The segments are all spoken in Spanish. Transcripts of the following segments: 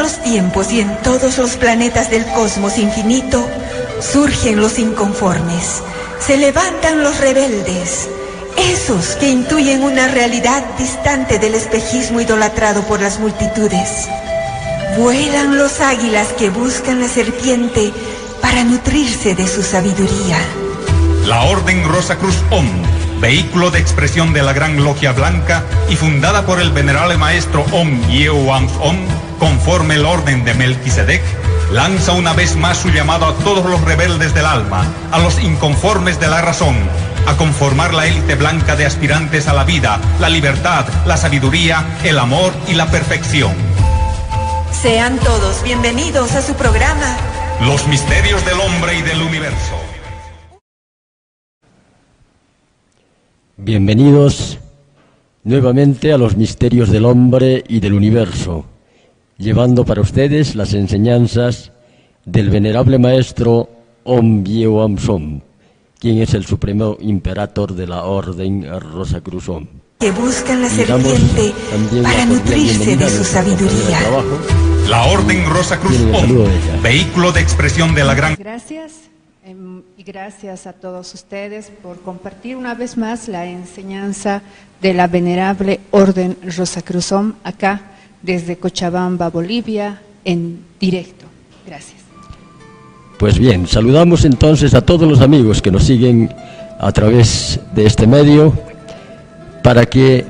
los tiempos y en todos los planetas del cosmos infinito, surgen los inconformes, se levantan los rebeldes, esos que intuyen una realidad distante del espejismo idolatrado por las multitudes. Vuelan los águilas que buscan la serpiente para nutrirse de su sabiduría. La Orden Rosacruz Om, vehículo de expresión de la Gran Logia Blanca y fundada por el venerable maestro Om Yeowam Om, conforme el orden de Melquisedec, lanza una vez más su llamado a todos los rebeldes del alma, a los inconformes de la razón, a conformar la élite blanca de aspirantes a la vida, la libertad, la sabiduría, el amor y la perfección. Sean todos bienvenidos a su programa Los misterios del hombre y del universo. Bienvenidos nuevamente a los misterios del hombre y del universo, llevando para ustedes las enseñanzas del venerable maestro Om Yeowam Som, quien es el supremo imperator de la Orden Rosacruz Om. Que buscan la serpiente para nutrirse de su sabiduría. La Orden Rosacruz Om, vehículo de expresión de la Gran... Gracias y gracias a todos ustedes por compartir una vez más la enseñanza de la venerable Orden Rosacruz Om acá desde Cochabamba, Bolivia, en directo. Gracias. Pues bien, saludamos entonces a todos los amigos que nos siguen a través de este medio para que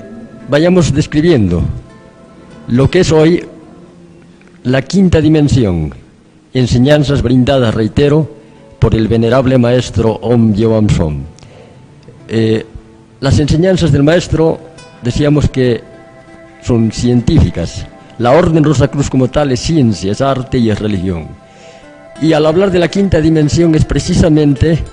vayamos describiendo lo que es hoy la quinta dimensión, enseñanzas brindadas, reitero, por el venerable maestro Om Yeowam Som. Las enseñanzas del maestro, decíamos que son científicas. La Orden Rosacruz como tal es ciencia, es arte y es religión. Y al hablar de la quinta dimensión es precisamente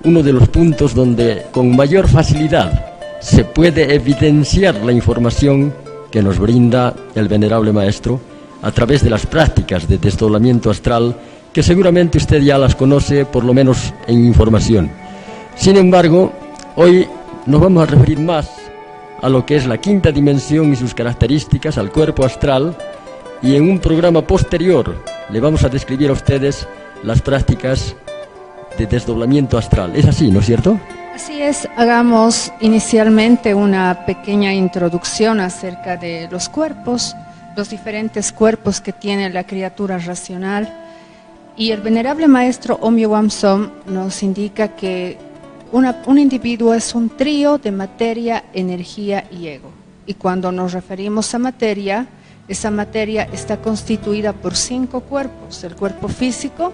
uno de los puntos donde con mayor facilidad se puede evidenciar la información que nos brinda el venerable maestro a través de las prácticas de desdoblamiento astral, que seguramente usted ya las conoce, por lo menos en información. Sin embargo, hoy nos vamos a referir más a lo que es la quinta dimensión y sus características, al cuerpo astral, y en un programa posterior le vamos a describir a ustedes las prácticas de desdoblamiento astral. Es así, ¿no es cierto? Así es, hagamos inicialmente una pequeña introducción acerca de los cuerpos, los diferentes cuerpos que tiene la criatura racional. Y el venerable maestro Om Yeowam Som nos indica que un individuo es un trío de materia, energía y ego. Y cuando nos referimos a materia, esa materia está constituida por 5 cuerpos: el cuerpo físico,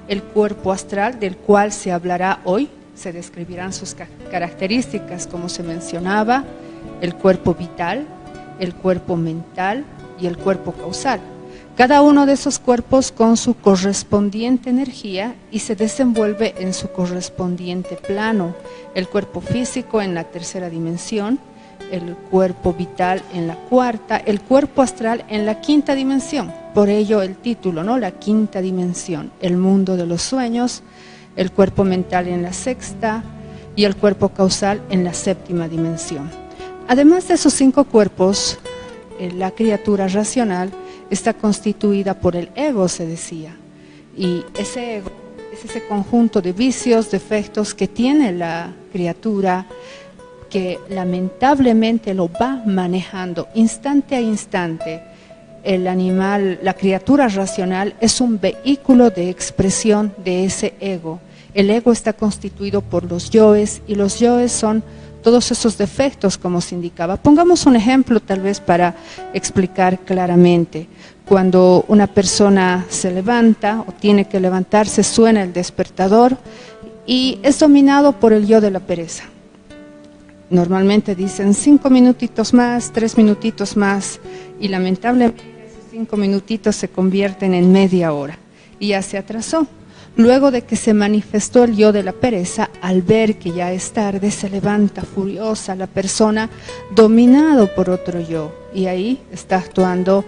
el cuerpo astral, del cual se hablará hoy, se describirán sus características como se mencionaba, el cuerpo vital, el cuerpo mental y el cuerpo causal. Cada uno de esos cuerpos con su correspondiente energía y se desenvuelve en su correspondiente plano. El cuerpo físico en la tercera dimensión, el cuerpo vital en la cuarta, el cuerpo astral en la quinta dimensión. Por ello el título, ¿no? La quinta dimensión, el mundo de los sueños, el cuerpo mental en la sexta y el cuerpo causal en la séptima dimensión. Además de esos 5 cuerpos, la criatura racional está constituida por el ego, se decía, y ese ego es ese conjunto de vicios, defectos que tiene la criatura, que lamentablemente lo va manejando instante a instante. El animal, la criatura racional, es un vehículo de expresión de ese ego. El ego está constituido por los yoes, y los yoes son todos esos defectos, como se indicaba. Pongamos un ejemplo tal vez para explicar claramente. Cuando una persona se levanta o tiene que levantarse, suena el despertador y es dominado por el yo de la pereza. Normalmente dicen 5 minutitos más, 3 minutitos más, y lamentablemente esos 5 minutitos se convierten en media hora y ya se atrasó. Luego de que se manifestó el yo de la pereza, al ver que ya es tarde, se levanta furiosa la persona, dominado por otro yo, y ahí está actuando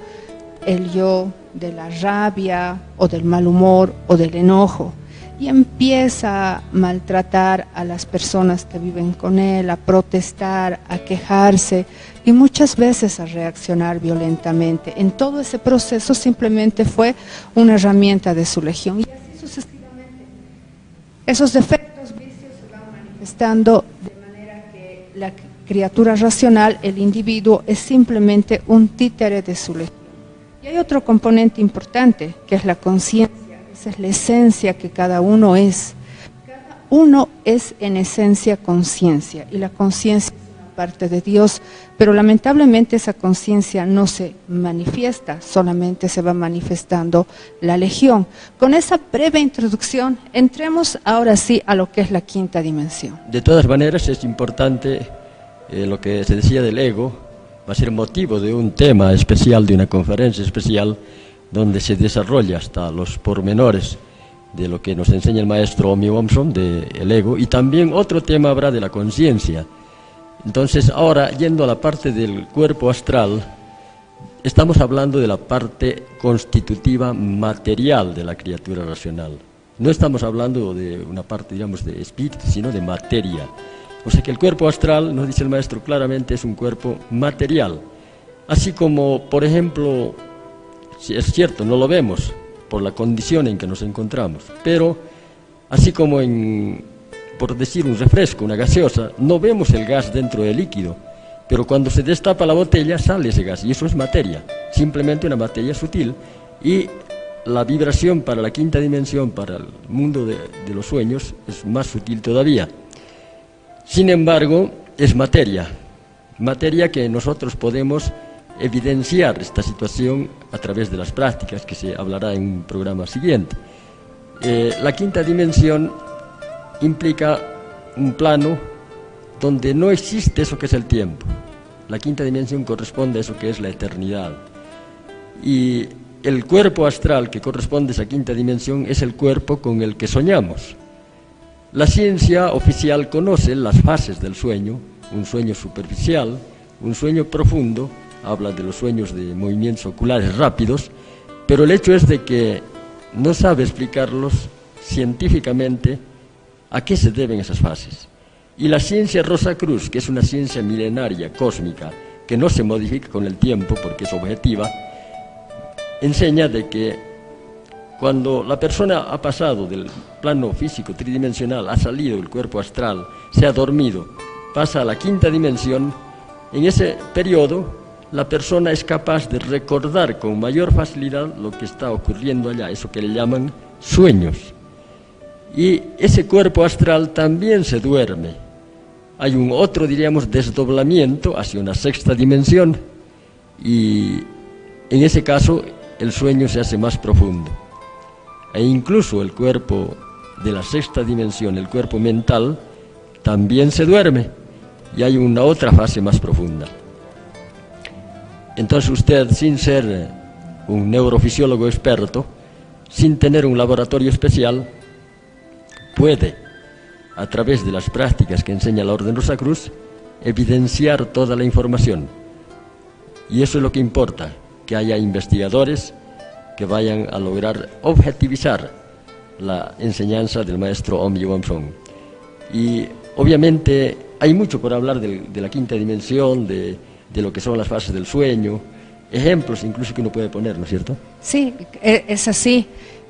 el yo de la rabia o del mal humor o del enojo. y empieza a maltratar a las personas que viven con él, a protestar, a quejarse y muchas veces a reaccionar violentamente. En todo ese proceso simplemente fue una herramienta de su legión. Y así sucesivamente. Esos defectos, vicios se van manifestando de manera que la criatura racional, el individuo, es simplemente un títere de su legión. Y hay otro componente importante, que es la conciencia. Esa es la esencia que cada uno es. Cada uno es en esencia conciencia, y la conciencia es una parte de Dios, pero lamentablemente esa conciencia no se manifiesta, solamente se va manifestando la legión. Con esa breve introducción, entremos ahora sí a lo que es la quinta dimensión. De todas maneras, es importante lo que se decía del ego, va a ser motivo de un tema especial, de una conferencia especial, donde se desarrolla hasta los pormenores de lo que nos enseña el maestro Omi Womson del ego, y también otro tema habrá de la conciencia. Entonces, ahora, yendo a la parte del cuerpo astral, estamos hablando de la parte constitutiva material de la criatura racional. No estamos hablando de una parte, digamos, de espíritu, sino de materia. O sea que el cuerpo astral, nos dice el maestro claramente, es un cuerpo material. Así como, por ejemplo, si es cierto, no lo vemos por la condición en que nos encontramos, pero así como por decir un refresco, una gaseosa, no vemos el gas dentro del líquido, pero cuando se destapa la botella sale ese gas, y eso es materia, simplemente una materia sutil. Y la vibración para la quinta dimensión, para el mundo de los sueños, es más sutil todavía. Sin embargo, es materia que nosotros podemos evidenciar esta situación a través de las prácticas, que se hablará en un programa siguiente. La quinta dimensión implica un plano donde no existe eso que es el tiempo. La quinta dimensión corresponde a eso que es la eternidad. Y el cuerpo astral que corresponde a esa quinta dimensión es el cuerpo con el que soñamos. La ciencia oficial conoce las fases del sueño, un sueño superficial, un sueño profundo, habla de los sueños de movimientos oculares rápidos, pero el hecho es de que no sabe explicarlos científicamente a qué se deben esas fases. Y la ciencia Rosacruz, que es una ciencia milenaria, cósmica, que no se modifica con el tiempo porque es objetiva, enseña de que cuando la persona ha pasado del plano físico tridimensional, ha salido del cuerpo astral, se ha dormido, pasa a la quinta dimensión, en ese periodo la persona es capaz de recordar con mayor facilidad lo que está ocurriendo allá, eso que le llaman sueños. Y ese cuerpo astral también se duerme. Hay un otro, diríamos, desdoblamiento hacia una sexta dimensión, y en ese caso el sueño se hace más profundo. E incluso el cuerpo de la sexta dimensión, el cuerpo mental, también se duerme, y hay una otra fase más profunda. Entonces usted, sin ser un neurofisiólogo experto, sin tener un laboratorio especial, puede, a través de las prácticas que enseña la Orden Rosacruz, evidenciar toda la información. Y eso es lo que importa, que haya investigadores que vayan a lograr objetivizar la enseñanza del maestro Omi Womson. Y obviamente hay mucho por hablar de la quinta dimensión, de lo que son las fases del sueño, ejemplos incluso que uno puede poner, ¿no es cierto? Sí, es así.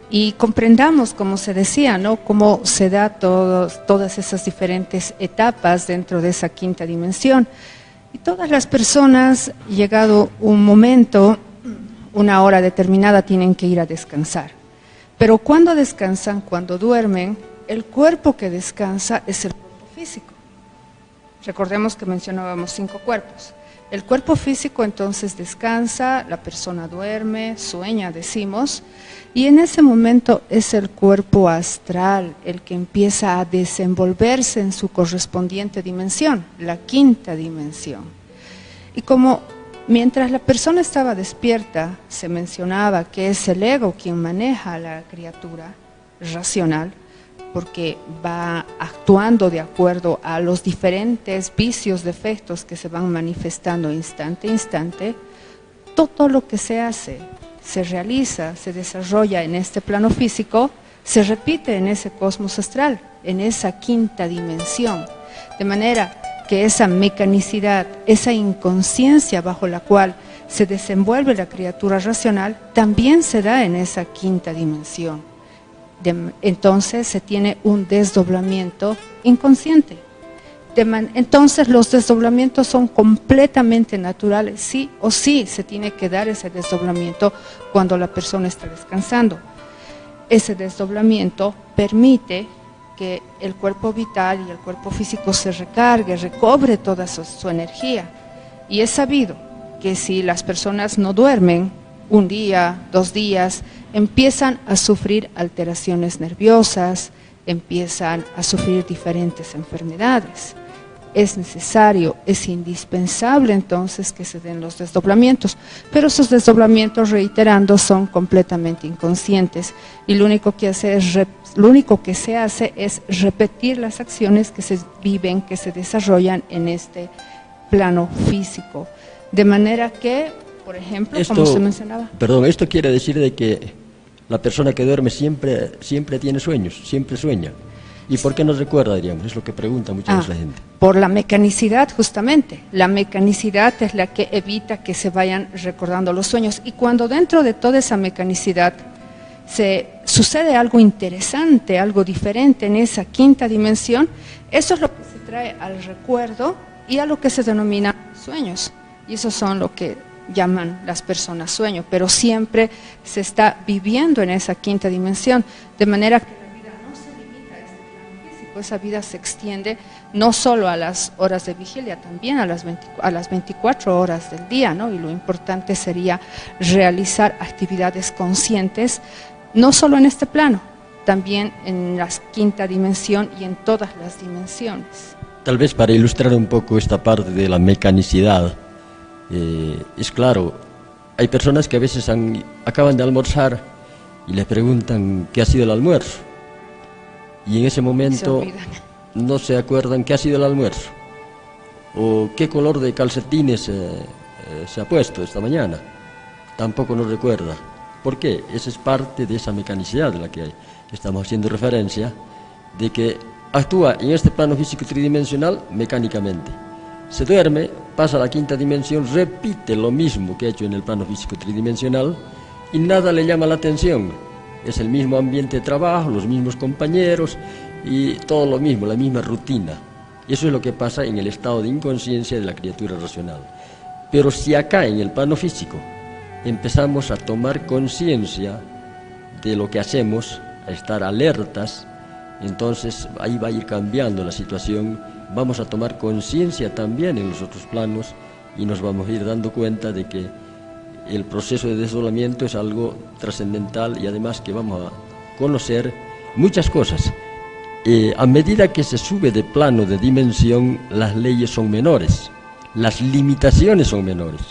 Y comprendamos, como se decía, ¿no?, cómo se da todas esas diferentes etapas dentro de esa quinta dimensión. Y todas las personas, llegado un momento, una hora determinada, tienen que ir a descansar. Pero cuando descansan, cuando duermen, el cuerpo que descansa es el cuerpo físico. Recordemos que mencionábamos 5 cuerpos. El cuerpo físico entonces descansa, la persona duerme, sueña, decimos, y en ese momento es el cuerpo astral el que empieza a desenvolverse en su correspondiente dimensión, la quinta dimensión. Y como mientras la persona estaba despierta, se mencionaba que es el ego quien maneja a la criatura racional, porque va actuando de acuerdo a los diferentes vicios, defectos que se van manifestando instante a instante. Todo lo que se hace, se realiza, se desarrolla en este plano físico, se repite en ese cosmos astral, en esa quinta dimensión, de manera que esa mecanicidad, esa inconsciencia bajo la cual se desenvuelve la criatura racional, también se da en esa quinta dimensión. Entonces se tiene un desdoblamiento inconsciente. Entonces los desdoblamientos son completamente naturales, sí o sí se tiene que dar ese desdoblamiento cuando la persona está descansando. Ese desdoblamiento permite que el cuerpo vital y el cuerpo físico se recargue, recobre toda su energía. Y es sabido que si las personas no duermen un día, 2 días, empiezan a sufrir alteraciones nerviosas, empiezan a sufrir diferentes enfermedades. Es necesario, es indispensable entonces que se den los desdoblamientos, pero esos desdoblamientos, reiterando, son completamente inconscientes y lo único que se hace es repetir las acciones que se viven, que se desarrollan en este plano físico. De manera que, por ejemplo, como se mencionaba... Perdón, esto quiere decir de que la persona que duerme siempre tiene sueños, siempre sueña. ¿Y por qué no recuerda, diríamos? Es lo que pregunta muchas veces la gente. Por la mecanicidad, justamente. La mecanicidad es la que evita que se vayan recordando los sueños. Y cuando dentro de toda esa mecanicidad sucede algo interesante, algo diferente en esa quinta dimensión, eso es lo que se trae al recuerdo y a lo que se denomina sueños. Y esos son lo que llaman las personas sueño, pero siempre se está viviendo en esa quinta dimensión, de manera que la vida no se limita a este plano físico, esa vida se extiende no solo a las horas de vigilia, también a las 24 horas del día, ¿no? Y lo importante sería realizar actividades conscientes, no solo en este plano, también en la quinta dimensión y en todas las dimensiones. Tal vez para ilustrar un poco esta parte de la mecanicidad, es claro, hay personas que a veces acaban de almorzar y les preguntan qué ha sido el almuerzo y en ese momento no se acuerdan qué ha sido el almuerzo o qué color de calcetines se ha puesto esta mañana, tampoco nos recuerda. ¿Por qué? Esa es parte de esa mecanicidad de la que estamos haciendo referencia, de que actúa en este plano físico tridimensional mecánicamente. Se duerme, pasa a la quinta dimensión, repite lo mismo que ha hecho en el plano físico tridimensional y nada le llama la atención. Es el mismo ambiente de trabajo, los mismos compañeros y todo lo mismo, la misma rutina. Y eso es lo que pasa en el estado de inconsciencia de la criatura racional. Pero si acá en el plano físico empezamos a tomar conciencia de lo que hacemos, a estar alertas, entonces ahí va a ir cambiando la situación, vamos a tomar conciencia también en los otros planos y nos vamos a ir dando cuenta de que el proceso de desdoblamiento es algo trascendental y además que vamos a conocer muchas cosas. A medida que se sube de plano, de dimensión, las leyes son menores, las limitaciones son menores.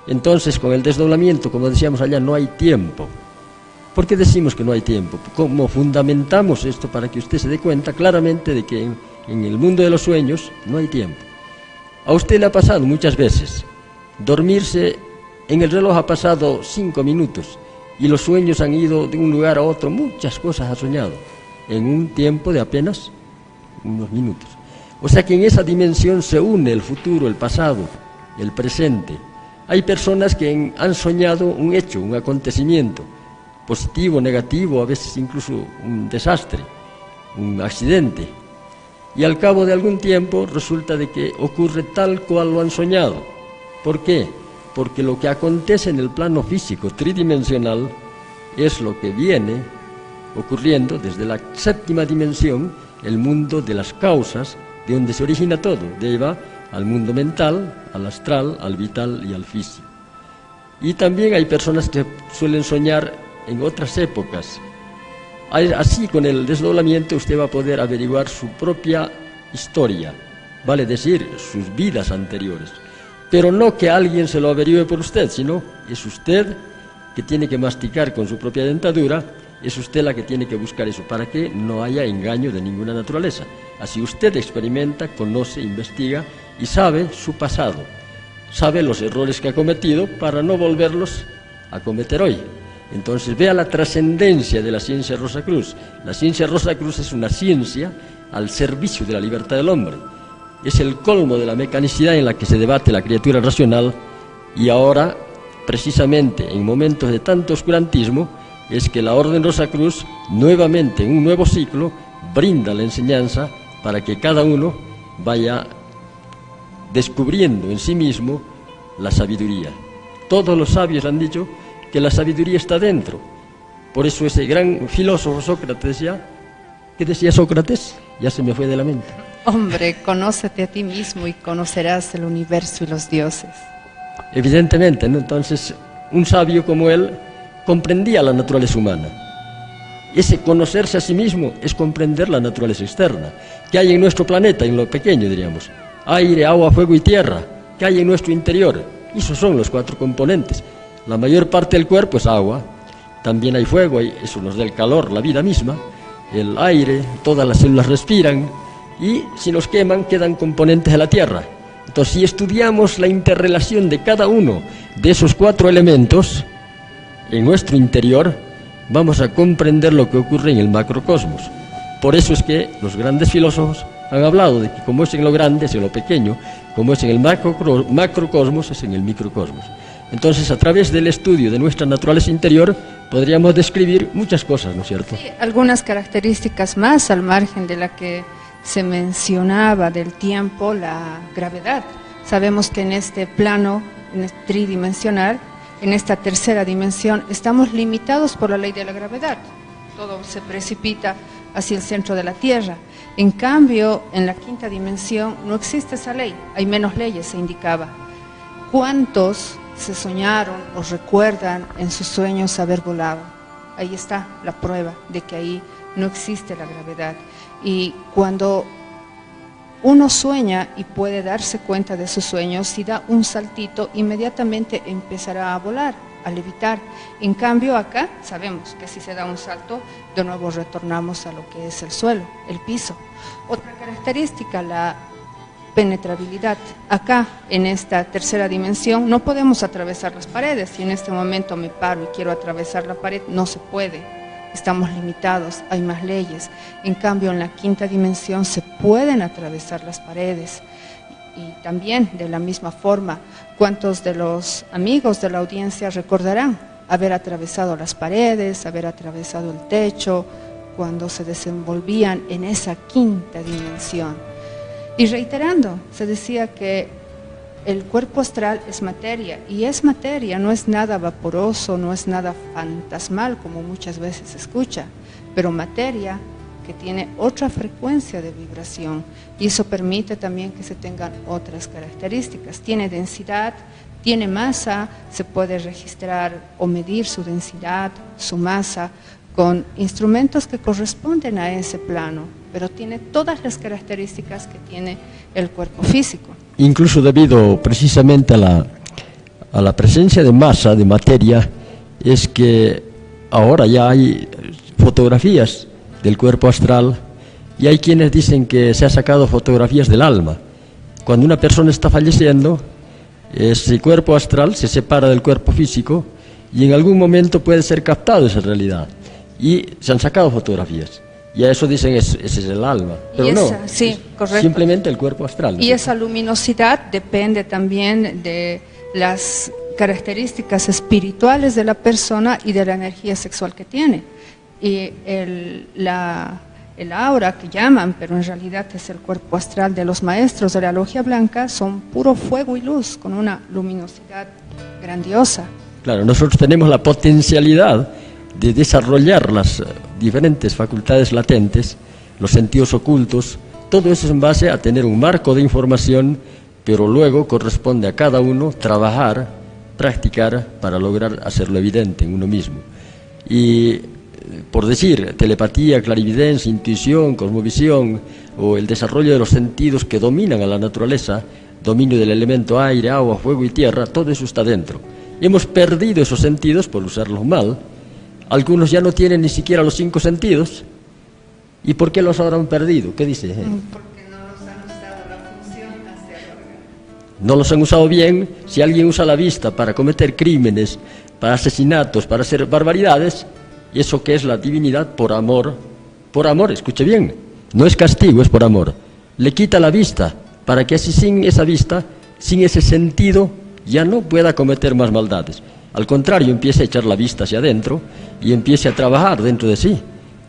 Entonces con el desdoblamiento, como decíamos allá, no hay tiempo. ¿Por qué decimos que no hay tiempo? ¿Cómo fundamentamos esto para que usted se dé cuenta claramente de que en el mundo de los sueños no hay tiempo? A usted le ha pasado muchas veces dormirse, en el reloj ha pasado 5 minutos y los sueños han ido de un lugar a otro, muchas cosas ha soñado en un tiempo de apenas unos minutos. O sea que en esa dimensión se une el futuro, el pasado, el presente. Hay personas que han soñado un hecho, un acontecimiento, positivo, negativo, a veces incluso un desastre, un accidente. Y al cabo de algún tiempo resulta de que ocurre tal cual lo han soñado. ¿Por qué? Porque lo que acontece en el plano físico tridimensional es lo que viene ocurriendo desde la 7ª dimensión, el mundo de las causas, de donde se origina todo, lleva al mundo mental, al astral, al vital y al físico. Y también hay personas que suelen soñar en otras épocas. Así, con el desdoblamiento usted va a poder averiguar su propia historia, vale decir, sus vidas anteriores. Pero no que alguien se lo averigüe por usted, sino es usted que tiene que masticar con su propia dentadura, es usted la que tiene que buscar eso, para que no haya engaño de ninguna naturaleza. Así usted experimenta, conoce, investiga y sabe su pasado, sabe los errores que ha cometido para no volverlos a cometer hoy. Entonces vea la trascendencia de la ciencia Rosacruz. La ciencia Rosacruz es una ciencia al servicio de la libertad del hombre. Es el colmo de la mecanicidad en la que se debate la criatura racional, y ahora, precisamente en momentos de tanto oscurantismo, es que la Orden Rosacruz, nuevamente en un nuevo ciclo, brinda la enseñanza para que cada uno vaya descubriendo en sí mismo la sabiduría. Todos los sabios han dicho que la sabiduría está dentro. Por eso ese gran filósofo Sócrates decía, ¿qué decía Sócrates? Ya se me fue de la mente. Hombre, conócete a ti mismo y conocerás el universo y los dioses. Evidentemente, ¿no? Entonces, un sabio como él comprendía la naturaleza humana. Ese conocerse a sí mismo es comprender la naturaleza externa, que hay en nuestro planeta, en lo pequeño diríamos. Aire, agua, fuego y tierra, que hay en nuestro interior. Esos son los 4 componentes. La mayor parte del cuerpo es agua, también hay fuego, eso nos da el calor, la vida misma, el aire, todas las células respiran, y si nos queman quedan componentes de la tierra. Entonces, si estudiamos la interrelación de cada uno de esos 4 elementos en nuestro interior, vamos a comprender lo que ocurre en el macrocosmos. Por eso es que los grandes filósofos han hablado de que como es en lo grande, es en lo pequeño, como es en el macrocosmos, es en el microcosmos. Entonces, a través del estudio de nuestra naturaleza interior, podríamos describir muchas cosas, ¿no es cierto? Sí, algunas características más al margen de la que se mencionaba del tiempo, la gravedad. Sabemos que en este plano tridimensional, en esta tercera dimensión, estamos limitados por la ley de la gravedad. Todo se precipita hacia el centro de la Tierra. En cambio, en la quinta dimensión no existe esa ley, hay menos leyes, se indicaba. ¿Cuántos se soñaron o recuerdan en sus sueños haber volado? Ahí está la prueba de que ahí no existe la gravedad. Y cuando uno sueña y puede darse cuenta de sus sueños, si da un saltito, inmediatamente empezará a volar, a levitar. En cambio acá sabemos que si se da un salto, de nuevo retornamos a lo que es el suelo, el piso. Otra característica, la penetrabilidad. Acá, en esta tercera dimensión, no podemos atravesar las paredes. Si en este momento me paro y quiero atravesar la pared, no se puede. Estamos limitados, hay más leyes. En cambio, en la quinta dimensión se pueden atravesar las paredes. Y también, de la misma forma, ¿cuántos de los amigos de la audiencia recordarán haber atravesado las paredes, haber atravesado el techo, cuando se desenvolvían en esa quinta dimensión? Y reiterando, se decía que el cuerpo astral es materia, y es materia, no es nada vaporoso, no es nada fantasmal como muchas veces se escucha, pero materia que tiene otra frecuencia de vibración, y eso permite también que se tengan otras características. Tiene densidad, tiene masa, se puede registrar o medir su densidad, su masa, con instrumentos que corresponden a ese plano, pero tiene todas las características que tiene el cuerpo físico. Incluso debido precisamente a la presencia de masa, de materia, es que ahora ya hay fotografías del cuerpo astral, y hay quienes dicen que se ha sacado fotografías del alma. Cuando una persona está falleciendo, ese cuerpo astral se separa del cuerpo físico, y en algún momento puede ser captado esa realidad, y se han sacado fotografías. Y a eso dicen, ese es el alma. Pero no, sí, correcto. Simplemente el cuerpo astral. Y esa luminosidad depende también de las características espirituales de la persona y de la energía sexual que tiene. Y el aura que llaman, pero en realidad es el cuerpo astral de los maestros de la Logia Blanca, son puro fuego y luz, con una luminosidad grandiosa. Claro, nosotros tenemos la potencialidad de desarrollar las diferentes facultades latentes, los sentidos ocultos, todo eso en base a tener un marco de información, pero luego corresponde a cada uno trabajar, practicar para lograr hacerlo evidente en uno mismo. Y por decir, telepatía, clarividencia, intuición, cosmovisión, o el desarrollo de los sentidos que dominan a la naturaleza, dominio del elemento aire, agua, fuego y tierra, todo eso está dentro. Hemos perdido esos sentidos por usarlos mal. Algunos ya no tienen ni siquiera los 5 sentidos. ¿Y por qué los habrán perdido? ¿Qué dice? Porque no los han usado la función hacia el órgano. No los han usado bien. Si alguien usa la vista para cometer crímenes para asesinatos, para hacer barbaridades, eso que es la divinidad por amor, escuche bien, no es castigo, es por amor. Le quita la vista, para que así sin esa vista, sin ese sentido, ya no pueda cometer más maldades. Al contrario, empiece a echar la vista hacia adentro y empiece a trabajar dentro de sí.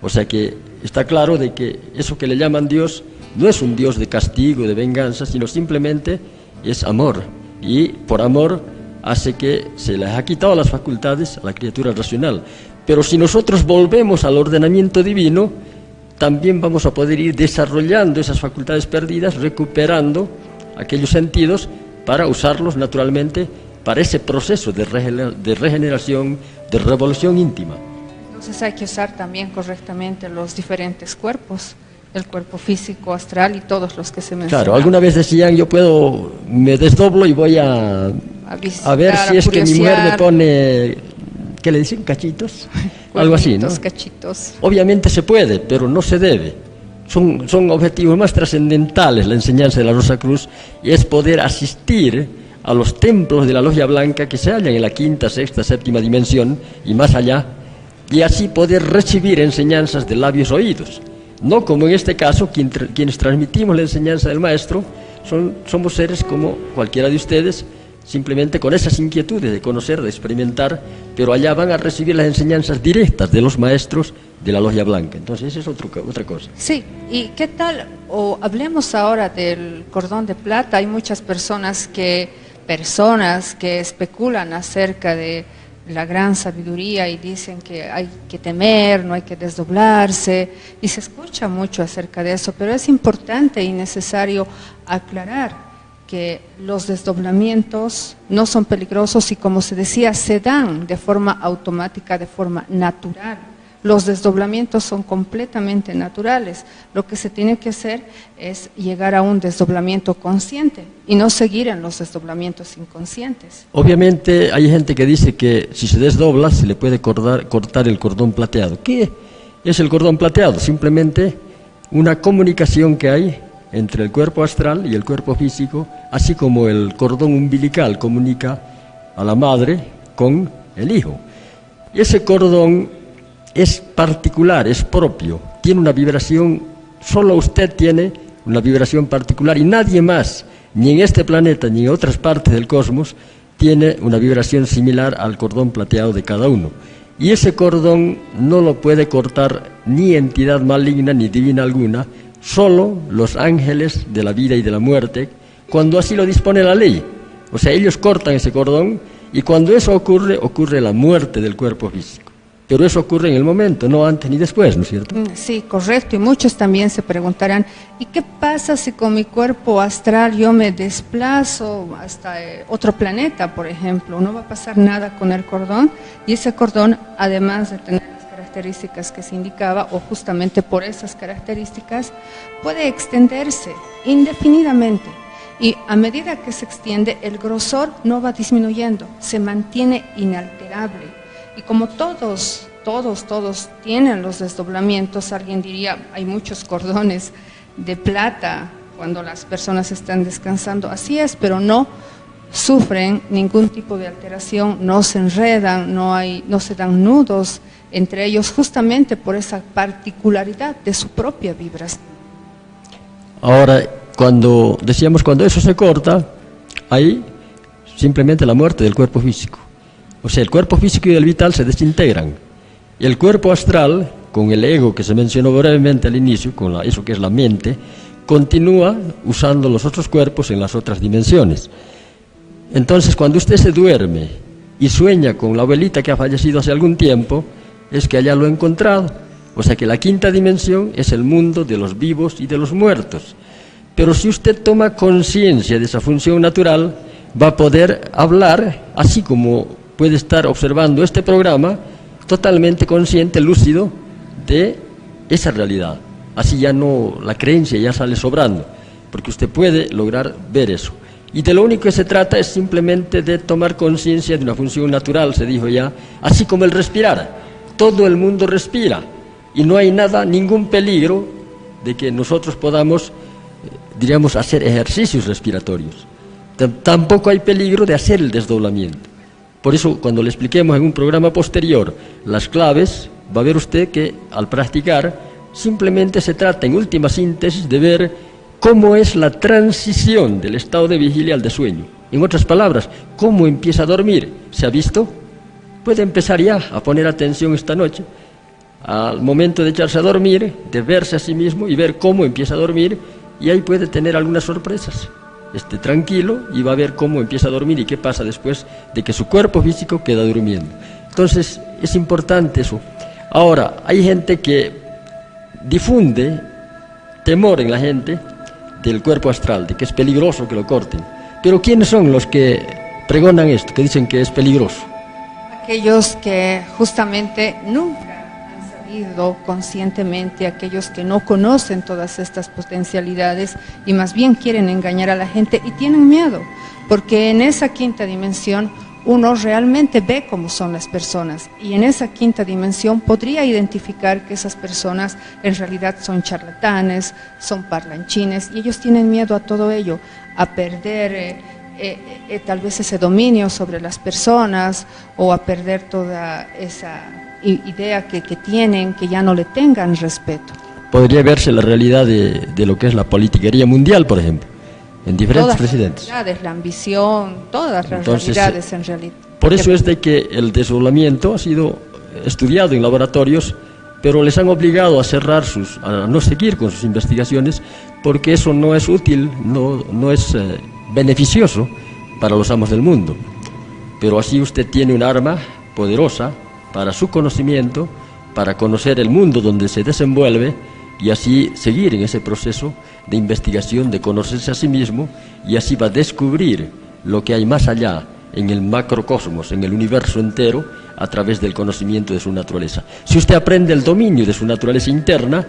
O sea que está claro de que eso que le llaman Dios no es un Dios de castigo, de venganza, sino simplemente es amor. Y por amor hace que se les ha quitado las facultades a la criatura racional. Pero si nosotros volvemos al ordenamiento divino, también vamos a poder ir desarrollando esas facultades perdidas, recuperando aquellos sentidos para usarlos naturalmente para ese proceso de regeneración, de revolución íntima. Entonces hay que usar también correctamente los diferentes cuerpos, el cuerpo físico, astral y todos los que se mencionan. Claro, alguna vez decían, me desdoblo y voy a ver si es que mi mujer me pone, ¿qué le dicen? ¿Cachitos? Algo así, ¿no? Cachitos. Obviamente se puede, pero no se debe. Son objetivos más trascendentales la enseñanza de la Rosa Cruz, y es poder asistir a los templos de la Logia Blanca que se hallan en la quinta, sexta, séptima dimensión y más allá, y así poder recibir enseñanzas de labios oídos. No como en este caso, quienes transmitimos la enseñanza del Maestro, somos seres como cualquiera de ustedes, simplemente con esas inquietudes de conocer, de experimentar, pero allá van a recibir las enseñanzas directas de los maestros de la Logia Blanca. Entonces, esa es otra cosa. Sí, ¿y qué tal? Hablemos ahora del cordón de plata. Hay muchas personas que especulan acerca de la gran sabiduría y dicen que hay que temer, no hay que desdoblarse, y se escucha mucho acerca de eso, pero es importante y necesario aclarar que los desdoblamientos no son peligrosos y, como se decía, se dan de forma automática, de forma natural. Los desdoblamientos son completamente naturales. Lo que se tiene que hacer es llegar a un desdoblamiento consciente y no seguir en los desdoblamientos inconscientes. Obviamente hay gente que dice que si se desdobla se le puede cortar el cordón plateado. ¿Qué es el cordón plateado? Simplemente una comunicación que hay entre el cuerpo astral y el cuerpo físico, así como el cordón umbilical comunica a la madre con el hijo. Ese cordón es particular, es propio, tiene una vibración, solo usted tiene una vibración particular y nadie más, ni en este planeta ni en otras partes del cosmos, tiene una vibración similar al cordón plateado de cada uno. Y ese cordón no lo puede cortar ni entidad maligna ni divina alguna, solo los ángeles de la vida y de la muerte, cuando así lo dispone la ley. O sea, ellos cortan ese cordón y cuando eso ocurre la muerte del cuerpo físico. Pero eso ocurre en el momento, no antes ni después, ¿no es cierto? Sí, correcto. Y muchos también se preguntarán, ¿y qué pasa si con mi cuerpo astral yo me desplazo hasta otro planeta, por ejemplo? No va a pasar nada con el cordón, y ese cordón, además de tener las características que se indicaba, o justamente por esas características, puede extenderse indefinidamente. Y a medida que se extiende, el grosor no va disminuyendo, se mantiene inalterable. Y como todos tienen los desdoblamientos, alguien diría, hay muchos cordones de plata cuando las personas están descansando. Así es, pero no sufren ningún tipo de alteración, no se enredan, no se dan nudos entre ellos, justamente por esa particularidad de su propia vibración. Ahora, cuando eso se corta, hay simplemente la muerte del cuerpo físico. O sea, el cuerpo físico y el vital se desintegran. Y el cuerpo astral, con el ego que se mencionó brevemente al inicio, con eso que es la mente, continúa usando los otros cuerpos en las otras dimensiones. Entonces, cuando usted se duerme y sueña con la abuelita que ha fallecido hace algún tiempo, es que allá lo ha encontrado. O sea que la quinta dimensión es el mundo de los vivos y de los muertos. Pero si usted toma conciencia de esa función natural, va a poder hablar, así como puede estar observando este programa, totalmente consciente, lúcido de esa realidad. Así ya no, la creencia ya sale sobrando, porque usted puede lograr ver eso. Y de lo único que se trata es simplemente de tomar conciencia de una función natural, se dijo ya, así como el respirar. Todo el mundo respira y no hay ningún peligro de que nosotros podamos, diríamos, hacer ejercicios respiratorios. Tampoco hay peligro de hacer el desdoblamiento, Por eso, cuando le expliquemos en un programa posterior las claves, va a ver usted que al practicar simplemente se trata, en última síntesis, de ver cómo es la transición del estado de vigilia al de sueño. En otras palabras, cómo empieza a dormir. ¿Se ha visto? Puede empezar ya a poner atención esta noche al momento de echarse a dormir, de verse a sí mismo y ver cómo empieza a dormir, y ahí puede tener algunas sorpresas. Esté tranquilo y va a ver cómo empieza a dormir y qué pasa después de que su cuerpo físico queda durmiendo. Entonces, es importante eso. Ahora, hay gente que difunde temor en la gente del cuerpo astral, de que es peligroso que lo corten. Pero ¿quiénes son los que pregonan esto, que dicen que es peligroso? Aquellos que justamente nunca han sabido conscientemente, aquellos que no conocen todas estas potencialidades y más bien quieren engañar a la gente y tienen miedo, porque en esa quinta dimensión uno realmente ve cómo son las personas, y en esa quinta dimensión podría identificar que esas personas en realidad son charlatanes, son parlanchines, y ellos tienen miedo a todo ello, a perder tal vez ese dominio sobre las personas, o a perder toda esa idea que tienen, que ya no le tengan respeto. Podría verse la realidad de lo que es la politiquería mundial, por ejemplo, en diferentes presidentes. La ambición, todas las realidades en realidad. Por eso es de que el desdoblamiento ha sido estudiado en laboratorios, pero les han obligado a cerrar a no seguir con sus investigaciones, porque eso no es útil, no es beneficioso para los amos del mundo. Pero así usted tiene un arma poderosa para su conocimiento, para conocer el mundo donde se desenvuelve, y así seguir en ese proceso de investigación, de conocerse a sí mismo, y así va a descubrir lo que hay más allá en el macrocosmos, en el universo entero, a través del conocimiento de su naturaleza. Si usted aprende el dominio de su naturaleza interna,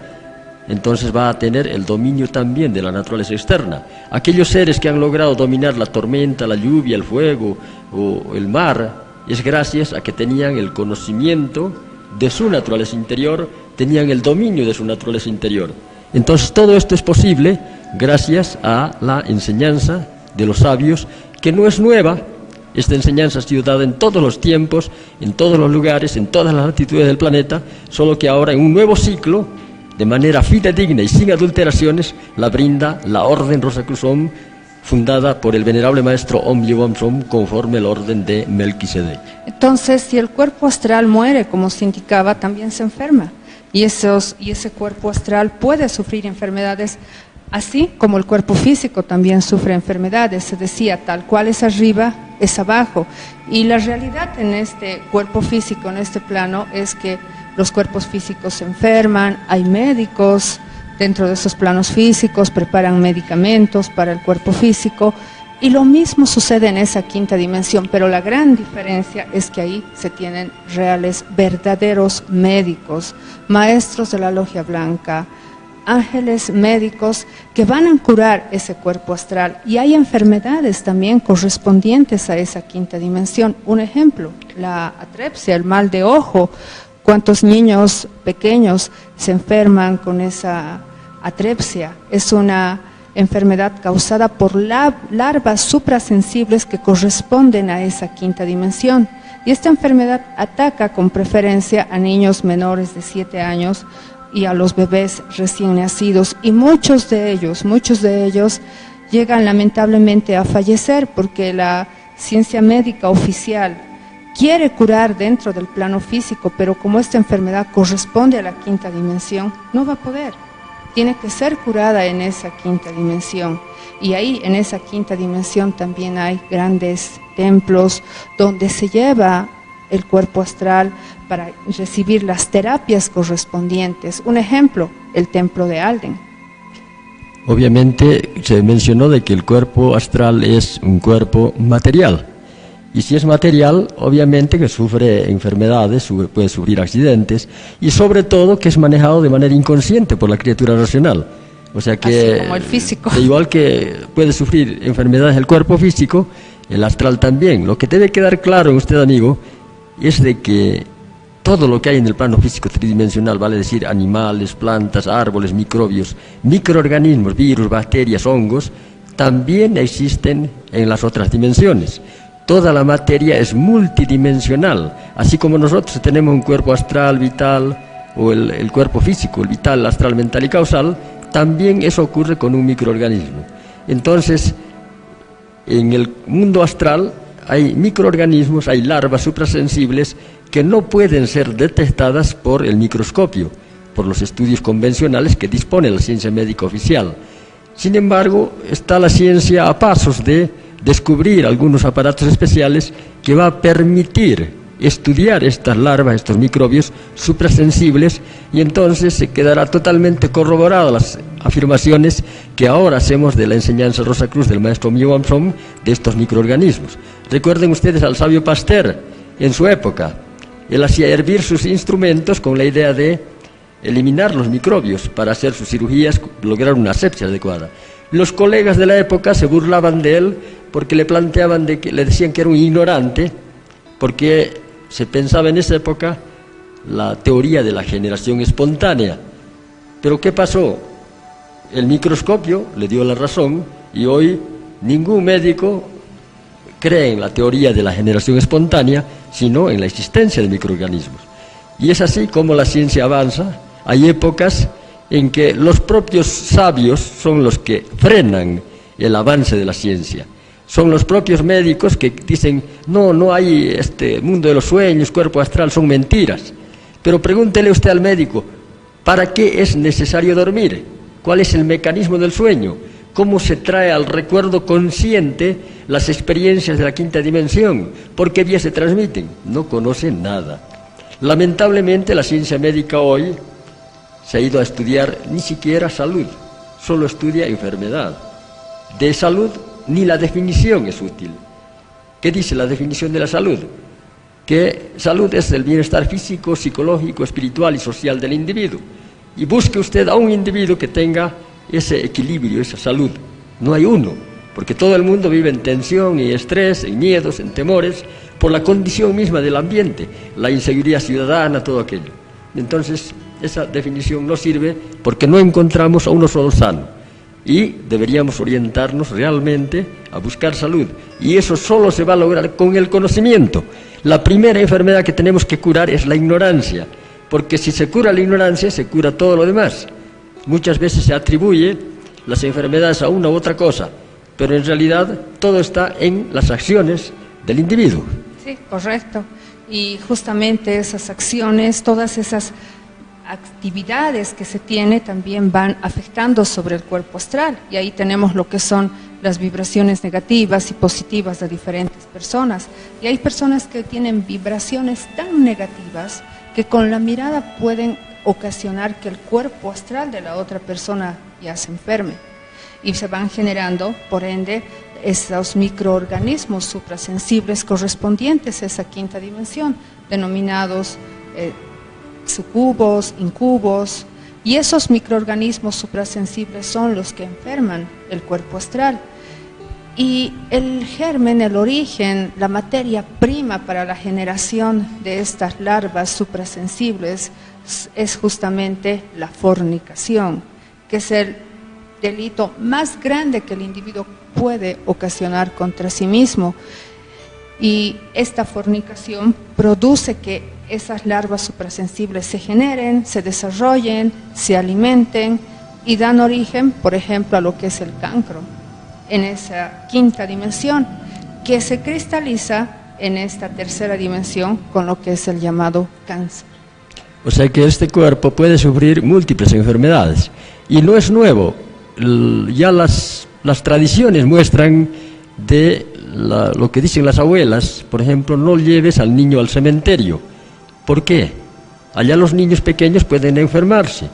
entonces va a tener el dominio también de la naturaleza externa. Aquellos seres que han logrado dominar la tormenta, la lluvia, el fuego o el mar, es gracias a que tenían el conocimiento de su naturaleza interior, tenían el dominio de su naturaleza interior. Entonces todo esto es posible gracias a la enseñanza de los sabios, que no es nueva. Esta enseñanza ha sido dada en todos los tiempos, en todos los lugares, en todas las latitudes del planeta, solo que ahora en un nuevo ciclo, de manera fidedigna y sin adulteraciones, la brinda la Orden Rosacruz-Om, fundada por el venerable maestro Om Yevamsum, conforme el orden de Melquisedec. Entonces, si el cuerpo astral muere, como se indicaba, también se enferma. Y ese cuerpo astral puede sufrir enfermedades, así como el cuerpo físico también sufre enfermedades. Se decía, tal cual es arriba, es abajo. Y la realidad en este cuerpo físico, en este plano, es que los cuerpos físicos se enferman, hay médicos dentro de esos planos físicos, preparan medicamentos para el cuerpo físico, y lo mismo sucede en esa quinta dimensión, pero la gran diferencia es que ahí se tienen reales, verdaderos médicos, maestros de la logia blanca, ángeles médicos que van a curar ese cuerpo astral, y hay enfermedades también correspondientes a esa quinta dimensión. Un ejemplo, la atrepsia, el mal de ojo. ¿Cuántos niños pequeños se enferman con esa atrepsia? Es una enfermedad causada por larvas suprasensibles que corresponden a esa quinta dimensión. Y esta enfermedad ataca con preferencia a niños menores de 7 años y a los bebés recién nacidos. Y muchos de ellos llegan lamentablemente a fallecer, porque la ciencia médica oficial quiere curar dentro del plano físico, pero como esta enfermedad corresponde a la quinta dimensión, no va a poder. Tiene que ser curada en esa quinta dimensión. Y ahí, en esa quinta dimensión, también hay grandes templos donde se lleva el cuerpo astral para recibir las terapias correspondientes. Un ejemplo, el templo de Alden. Obviamente se mencionó de que el cuerpo astral es un cuerpo material. Y si es material, obviamente que sufre enfermedades, puede sufrir accidentes, y sobre todo que es manejado de manera inconsciente por la criatura racional. O sea que, así como el físico, igual que puede sufrir enfermedades el cuerpo físico, el astral también. Lo que debe quedar claro en usted, amigo, es de que todo lo que hay en el plano físico tridimensional, vale decir animales, plantas, árboles, microbios, microorganismos, virus, bacterias, hongos, también existen en las otras dimensiones. toda la materia es multidimensional, así como nosotros tenemos un cuerpo astral, vital, o el cuerpo físico, el vital, astral, mental y causal, también eso ocurre con un microorganismo. Entonces, en el mundo astral hay microorganismos, hay larvas suprasensibles que no pueden ser detectadas por el microscopio, por los estudios convencionales que dispone la ciencia médica oficial. Sin embargo, está la ciencia a pasos de descubrir algunos aparatos especiales que va a permitir estudiar estas larvas, estos microbios suprasensibles, y entonces se quedará totalmente corroboradas las afirmaciones que ahora hacemos de la enseñanza Rosacruz del maestro Mewam-Som de estos microorganismos. Recuerden ustedes al sabio Pasteur, en su época, él hacía hervir sus instrumentos con la idea de eliminar los microbios para hacer sus cirugías, lograr una asepsia adecuada. Los colegas de la época se burlaban de él porque le planteaban le decían que era un ignorante, porque se pensaba en esa época la teoría de la generación espontánea. Pero ¿qué pasó? El microscopio le dio la razón y hoy ningún médico cree en la teoría de la generación espontánea, sino en la existencia de microorganismos. Y es así como la ciencia avanza. Hay épocas en que los propios sabios son los que frenan el avance de la ciencia. Son los propios médicos que dicen, no hay este mundo de los sueños, cuerpo astral, son mentiras. Pero pregúntele usted al médico, ¿para qué es necesario dormir? ¿Cuál es el mecanismo del sueño? ¿Cómo se trae al recuerdo consciente las experiencias de la quinta dimensión? ¿Por qué vías se transmiten? No conocen nada. Lamentablemente la ciencia médica hoy se ha ido a estudiar ni siquiera salud, solo estudia enfermedad. De salud ni la definición es útil. ¿Qué dice la definición de la salud? Que salud es el bienestar físico, psicológico, espiritual y social del individuo. Y busque usted a un individuo que tenga ese equilibrio, esa salud. No hay uno, porque todo el mundo vive en tensión y estrés, en miedos, en temores, por la condición misma del ambiente, la inseguridad ciudadana, todo aquello. Entonces, esa definición no sirve porque no encontramos a uno solo sano. Y deberíamos orientarnos realmente a buscar salud. Y eso solo se va a lograr con el conocimiento. La primera enfermedad que tenemos que curar es la ignorancia, porque si se cura la ignorancia, se cura todo lo demás. Muchas veces se atribuye las enfermedades a una u otra cosa, pero en realidad todo está en las acciones del individuo. Sí, correcto. Y justamente esas acciones, todas esas actividades que se tiene también van afectando sobre el cuerpo astral, y ahí tenemos lo que son las vibraciones negativas y positivas de diferentes personas, y hay personas que tienen vibraciones tan negativas que con la mirada pueden ocasionar que el cuerpo astral de la otra persona ya se enferme, y se van generando, por ende, esos microorganismos suprasensibles correspondientes a esa quinta dimensión, denominados sucubos, incubos, y esos microorganismos suprasensibles son los que enferman el cuerpo astral. Y el germen, el origen, la materia prima para la generación de estas larvas suprasensibles es justamente la fornicación, que es el delito más grande que el individuo puede ocasionar contra sí mismo. Y esta fornicación produce que esas larvas suprasensibles se generen, se desarrollen, se alimenten y dan origen, por ejemplo, a lo que es el cancro, en esa quinta dimensión, que se cristaliza en esta tercera dimensión con lo que es el llamado cáncer. O sea que este cuerpo puede sufrir múltiples enfermedades, y no es nuevo. Ya las tradiciones muestran de lo que dicen las abuelas, por ejemplo, no lleves al niño al cementerio. ¿Por qué? Allá los niños pequeños pueden enfermarse.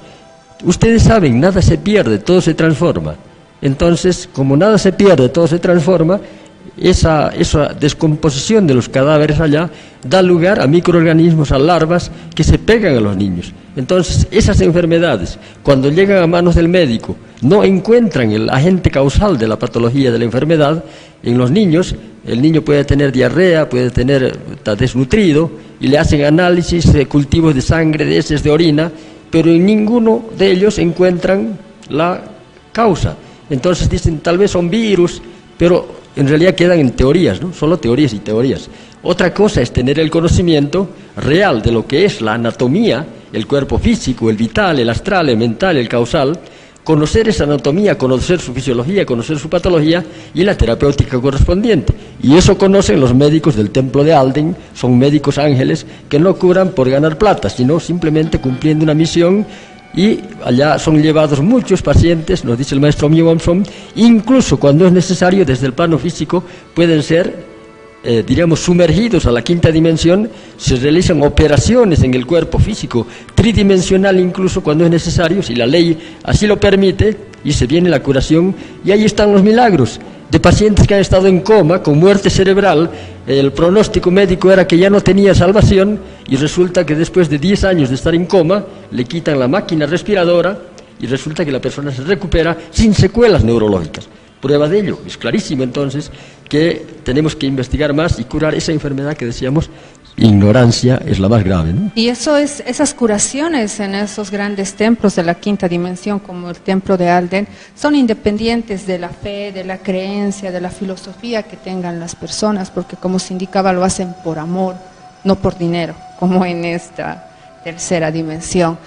Ustedes saben, nada se pierde, todo se transforma. Entonces, como nada se pierde, todo se transforma, esa descomposición de los cadáveres allá da lugar a microorganismos, a larvas que se pegan a los niños. Entonces, esas enfermedades, cuando llegan a manos del médico, no encuentran el agente causal de la patología de la enfermedad. En los niños, el niño puede tener diarrea, está desnutrido, y le hacen análisis, cultivos de sangre, de heces, de orina, pero en ninguno de ellos encuentran la causa. Entonces dicen, tal vez son virus, pero en realidad quedan en teorías, ¿no? Solo teorías y teorías. Otra cosa es tener el conocimiento real de lo que es la anatomía, el cuerpo físico, el vital, el astral, el mental, el causal, conocer esa anatomía, conocer su fisiología, conocer su patología y la terapéutica correspondiente. Y eso conocen los médicos del templo de Alden, son médicos ángeles que no curan por ganar plata, sino simplemente cumpliendo una misión. Y allá son llevados muchos pacientes, nos dice el maestro Mewamson, incluso cuando es necesario desde el plano físico, pueden ser, diríamos, sumergidos a la quinta dimensión, se realizan operaciones en el cuerpo físico, tridimensional incluso cuando es necesario, si la ley así lo permite, y se viene la curación, y ahí están los milagros de pacientes que han estado en coma, con muerte cerebral. El pronóstico médico era que ya no tenía salvación, y resulta que después de 10 años de estar en coma, le quitan la máquina respiradora, y resulta que la persona se recupera sin secuelas neurológicas. Prueba de ello, es clarísimo entonces que tenemos que investigar más y curar esa enfermedad que decíamos, ignorancia es la más grave, ¿no? Y esas curaciones en esos grandes templos de la quinta dimensión, como el templo de Alden, son independientes de la fe, de la creencia, de la filosofía que tengan las personas, porque como se indicaba, lo hacen por amor, no por dinero, como en esta tercera dimensión.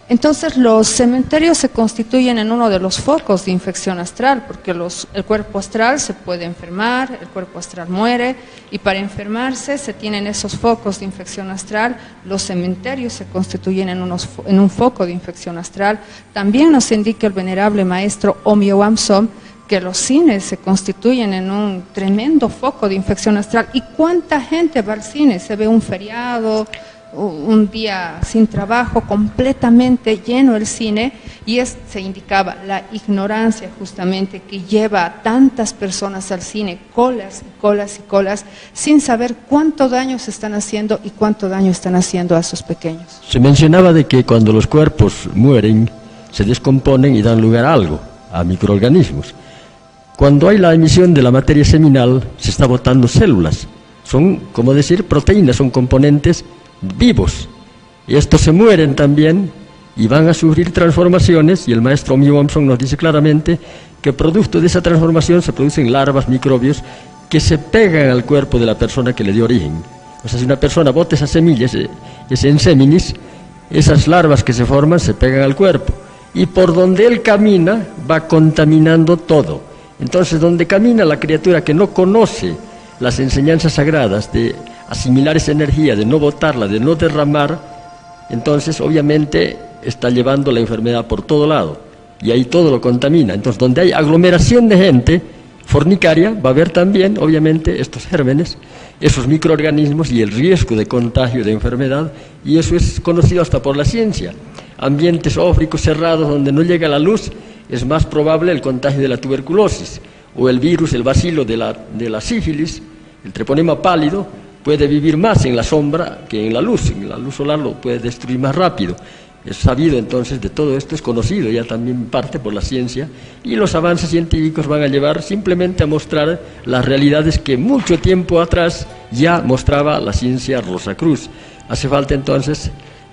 Entonces los cementerios se constituyen en uno de los focos de infección astral, porque el cuerpo astral se puede enfermar, el cuerpo astral muere, y para enfermarse se tienen esos focos de infección astral. Los cementerios se constituyen en un foco de infección astral. También nos indica el venerable maestro Omiowamsom que los cines se constituyen en un tremendo foco de infección astral. ¿Y cuánta gente va al cine? Se ve un feriado, un día sin trabajo, completamente lleno el cine, y se indicaba la ignorancia justamente que lleva a tantas personas al cine, colas y colas y colas, sin saber cuánto daño se están haciendo y cuánto daño están haciendo a sus pequeños. Se mencionaba de que cuando los cuerpos mueren, se descomponen y dan lugar a algo, a microorganismos. Cuando hay la emisión de la materia seminal, se está botando células, son, como decir, proteínas, son componentes vivos, y estos se mueren también y van a sufrir transformaciones, y el maestro Mewamson nos dice claramente que producto de esa transformación se producen larvas, microbios que se pegan al cuerpo de la persona que le dio origen. O sea, si una persona bota esas semillas, ese enseminis, esas larvas que se forman se pegan al cuerpo, y por donde él camina va contaminando todo. Entonces, donde camina la criatura que no conoce las enseñanzas sagradas de asimilar esa energía, de no botarla, de no derramar, entonces obviamente está llevando la enfermedad por todo lado, y ahí todo lo contamina. Entonces, donde hay aglomeración de gente fornicaria, va a haber también obviamente estos gérmenes, esos microorganismos y el riesgo de contagio de enfermedad, y eso es conocido hasta por la ciencia. Ambientes ófricos cerrados donde no llega la luz, es más probable el contagio de la tuberculosis, o el virus, el bacilo de la sífilis, el treponema pálido, puede vivir más en la sombra que en la luz solar lo puede destruir más rápido. Es sabido entonces de todo esto, es conocido ya también parte por la ciencia, y los avances científicos van a llevar simplemente a mostrar las realidades que mucho tiempo atrás ya mostraba la ciencia Rosacruz. Hace falta entonces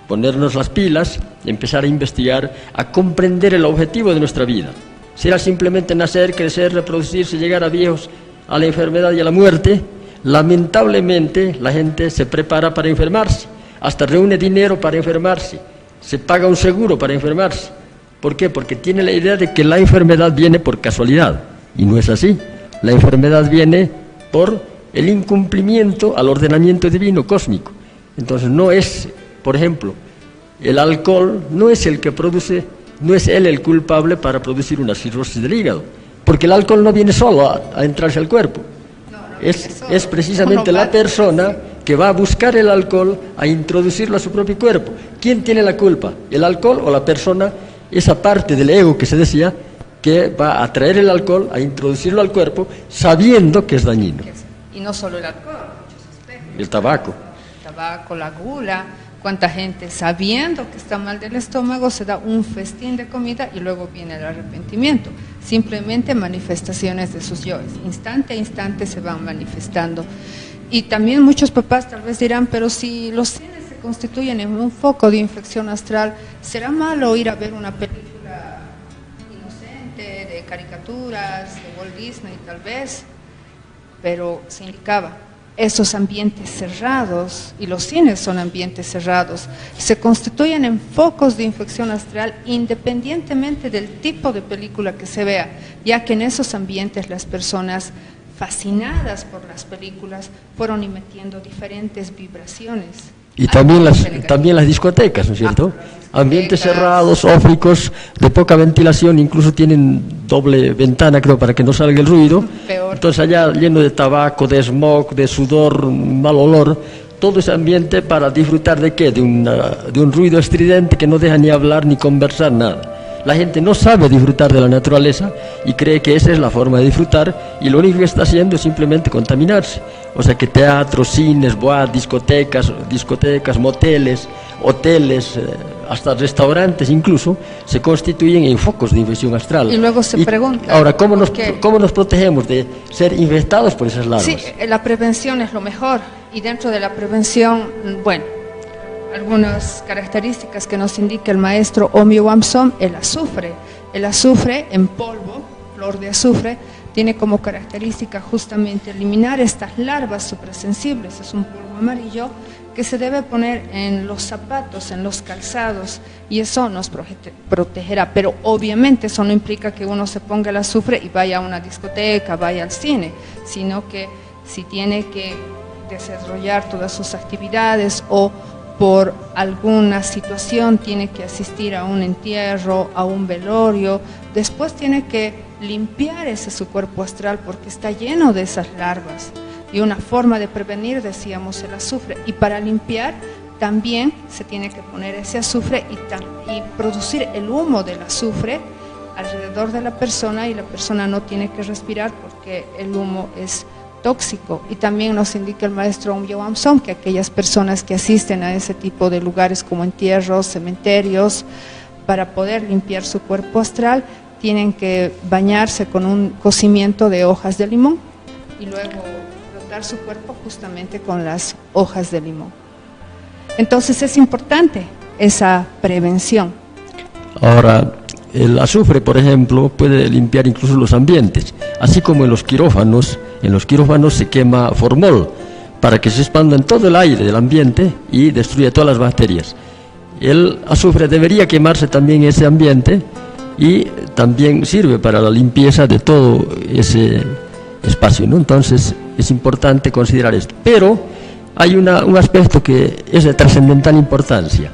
ponernos las pilas, empezar a investigar, a comprender el objetivo de nuestra vida. ¿Será simplemente nacer, crecer, reproducirse, llegar a viejos, a la enfermedad y a la muerte? Lamentablemente la gente se prepara para enfermarse, hasta reúne dinero para enfermarse, se paga un seguro para enfermarse. ¿Por qué? Porque tiene la idea de que la enfermedad viene por casualidad, y no es así. La enfermedad viene por el incumplimiento al ordenamiento divino cósmico. Entonces no es, por ejemplo, el alcohol no es el que produce, no es él el culpable para producir una cirrosis del hígado, porque el alcohol no viene solo a entrarse al cuerpo. Es precisamente la persona que va a buscar el alcohol a introducirlo a su propio cuerpo. ¿Quién tiene la culpa? ¿El alcohol o la persona? Esa parte del ego que se decía que va a traer el alcohol, a introducirlo al cuerpo, sabiendo que es dañino. Y no solo el alcohol, muchos aspectos. El tabaco. El tabaco, la gula. Cuánta gente, sabiendo que está mal del estómago, se da un festín de comida y luego viene el arrepentimiento. Simplemente manifestaciones de sus yoes. Instante a instante se van manifestando. Y también muchos papás tal vez dirán, pero si los cines se constituyen en un foco de infección astral, ¿será malo ir a ver una película inocente, de caricaturas, de Walt Disney tal vez? pero se indicaba, esos ambientes cerrados, y los cines son ambientes cerrados, se constituyen en focos de infección astral independientemente del tipo de película que se vea, ya que en esos ambientes las personas fascinadas por las películas fueron emitiendo diferentes vibraciones. Y también las discotecas, ¿no es cierto? Ambientes cerrados, ópticos, de poca ventilación, incluso tienen doble ventana, creo, para que no salga el ruido. Peor. Entonces allá lleno de tabaco, de smog, de sudor, mal olor, todo ese ambiente para disfrutar de ¿qué? De un ruido estridente que no deja ni hablar ni conversar, nada. La gente no sabe disfrutar de la naturaleza y cree que esa es la forma de disfrutar, y lo único que está haciendo es simplemente contaminarse. O sea que teatros, cines, boates, discotecas, moteles, hoteles, hasta restaurantes incluso, se constituyen en focos de infección astral. Y luego se pregunta... Ahora, ¿cómo nos protegemos de ser infectados por esas larvas? Sí, la prevención es lo mejor, y dentro de la prevención, bueno, algunas características que nos indica el maestro Omyo Wamsom, el azufre. El azufre en polvo, flor de azufre, tiene como característica justamente eliminar estas larvas suprasensibles. Es un polvo amarillo que se debe poner en los zapatos, en los calzados, y eso nos protegerá. Pero obviamente eso no implica que uno se ponga el azufre y vaya a una discoteca, vaya al cine, sino que si tiene que desarrollar todas sus actividades o por alguna situación tiene que asistir a un entierro, a un velorio, después tiene que limpiar su cuerpo astral porque está lleno de esas larvas. Y una forma de prevenir, decíamos, el azufre. Y para limpiar también se tiene que poner ese azufre y producir el humo del azufre alrededor de la persona, y la persona no tiene que respirar porque el humo es tóxico. Y también nos indica el maestro Omyo Wamsom que aquellas personas que asisten a ese tipo de lugares como entierros, cementerios, para poder limpiar su cuerpo astral, tienen que bañarse con un cocimiento de hojas de limón y luego frotar su cuerpo justamente con las hojas de limón. Entonces es importante esa prevención. Ahora, el azufre, por ejemplo, puede limpiar incluso los ambientes, así como en los quirófanos. En los quirófanos se quema formol para que se expanda en todo el aire del ambiente y destruya todas las bacterias. El azufre debería quemarse también en ese ambiente y también sirve para la limpieza de todo ese espacio, ¿no? Entonces es importante considerar esto. Pero hay un aspecto que es de trascendental importancia.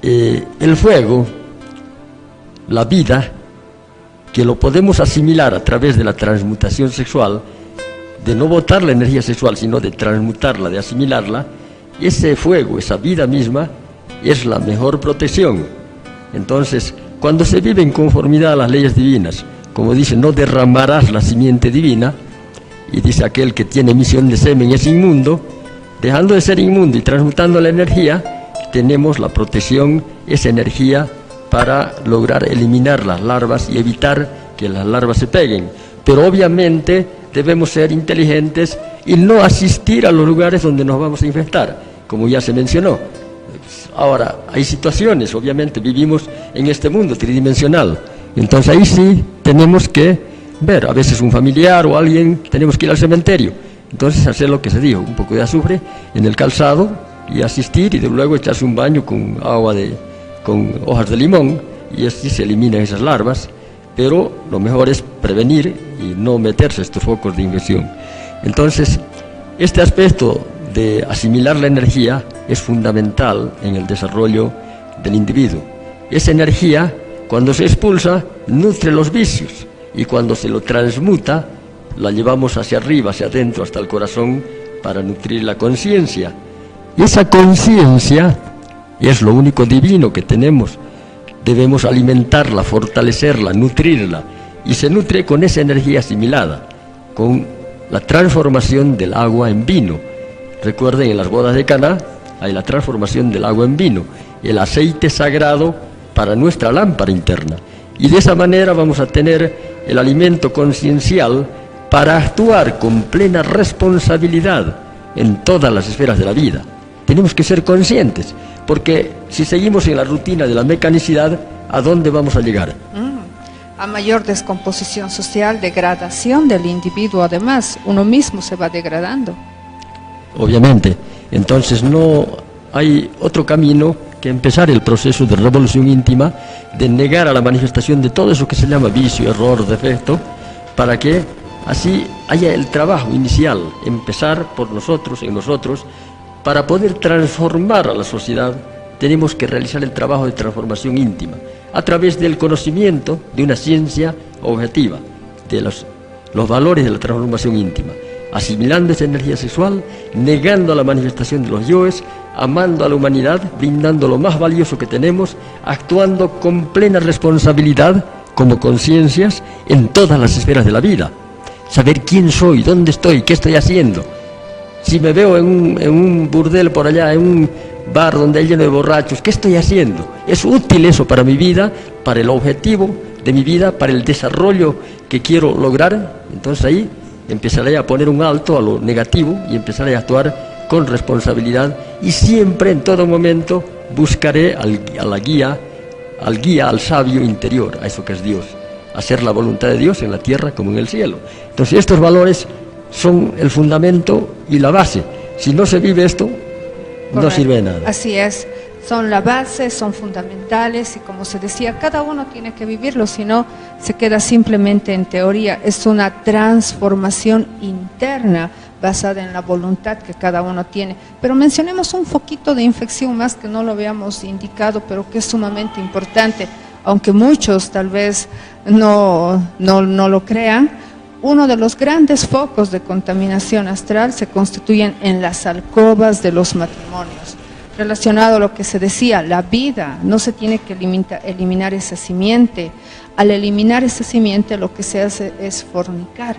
El fuego, la vida, que lo podemos asimilar a través de la transmutación sexual, de no botar la energía sexual, sino de transmutarla, de asimilarla, ese fuego, esa vida misma, es la mejor protección. Entonces, cuando se vive en conformidad a las leyes divinas, como dice, no derramarás la simiente divina, y dice aquel que tiene emisión de semen es inmundo, dejando de ser inmundo y transmutando la energía, tenemos la protección, esa energía, para lograr eliminar las larvas y evitar que las larvas se peguen. Pero obviamente debemos ser inteligentes y no asistir a los lugares donde nos vamos a infectar, como ya se mencionó. Ahora, hay situaciones, obviamente vivimos en este mundo tridimensional, entonces ahí sí tenemos que ver, a veces un familiar o alguien, tenemos que ir al cementerio, entonces hacer lo que se dijo, un poco de azufre en el calzado y asistir, y de luego echarse un baño con agua con hojas de limón, y así se eliminan esas larvas. Pero lo mejor es prevenir y no meterse estos focos de infección. Entonces, este aspecto de asimilar la energía es fundamental en el desarrollo del individuo. Esa energía, cuando se expulsa, nutre los vicios, y cuando se lo transmuta, la llevamos hacia arriba, hacia adentro, hasta el corazón, para nutrir la conciencia. Y esa conciencia es lo único divino que tenemos. Debemos alimentarla, fortalecerla, nutrirla, y se nutre con esa energía asimilada, con la transformación del agua en vino. Recuerden, en las bodas de Caná hay la transformación del agua en vino, el aceite sagrado para nuestra lámpara interna, y de esa manera vamos a tener el alimento conciencial para actuar con plena responsabilidad en todas las esferas de la vida. Tenemos que ser conscientes, porque si seguimos en la rutina de la mecanicidad, ¿a dónde vamos a llegar? a mayor descomposición social, degradación del individuo, además, uno mismo se va degradando. Obviamente, entonces no hay otro camino que empezar el proceso de revolución íntima, de negar a la manifestación de todo eso que se llama vicio, error, defecto, para que así haya el trabajo inicial, empezar por nosotros, en nosotros, para poder transformar a la sociedad. Tenemos que realizar el trabajo de transformación íntima a través del conocimiento de una ciencia objetiva, de los valores de la transformación íntima, asimilando esa energía sexual, negando la manifestación de los yoes, amando a la humanidad, brindando lo más valioso que tenemos, actuando con plena responsabilidad como conciencias en todas las esferas de la vida. Saber quién soy, dónde estoy, qué estoy haciendo. Si me veo en un burdel por allá, en un bar donde hay lleno de borrachos, ¿qué estoy haciendo? ¿Es útil eso para mi vida, para el objetivo de mi vida, para el desarrollo que quiero lograr? Entonces ahí empezaré a poner un alto a lo negativo y empezaré a actuar con responsabilidad, y siempre, en todo momento, buscaré al guía, al sabio interior, a eso que es Dios, hacer la voluntad de Dios en la tierra como en el cielo. Entonces estos valores son el fundamento y la base. Si no se vive esto, no sirve de nada. Así es, son la base, son fundamentales, y como se decía, cada uno tiene que vivirlo, si no se queda simplemente en teoría. Es una transformación interna basada en la voluntad que cada uno tiene. Pero mencionemos un foquito de infección más que no lo habíamos indicado, pero que es sumamente importante, aunque muchos tal vez no lo crean. Uno de los grandes focos de contaminación astral se constituyen en las alcobas de los matrimonios. Relacionado a lo que se decía, la vida, no se tiene que eliminar esa simiente. Al eliminar esa simiente, lo que se hace es fornicar.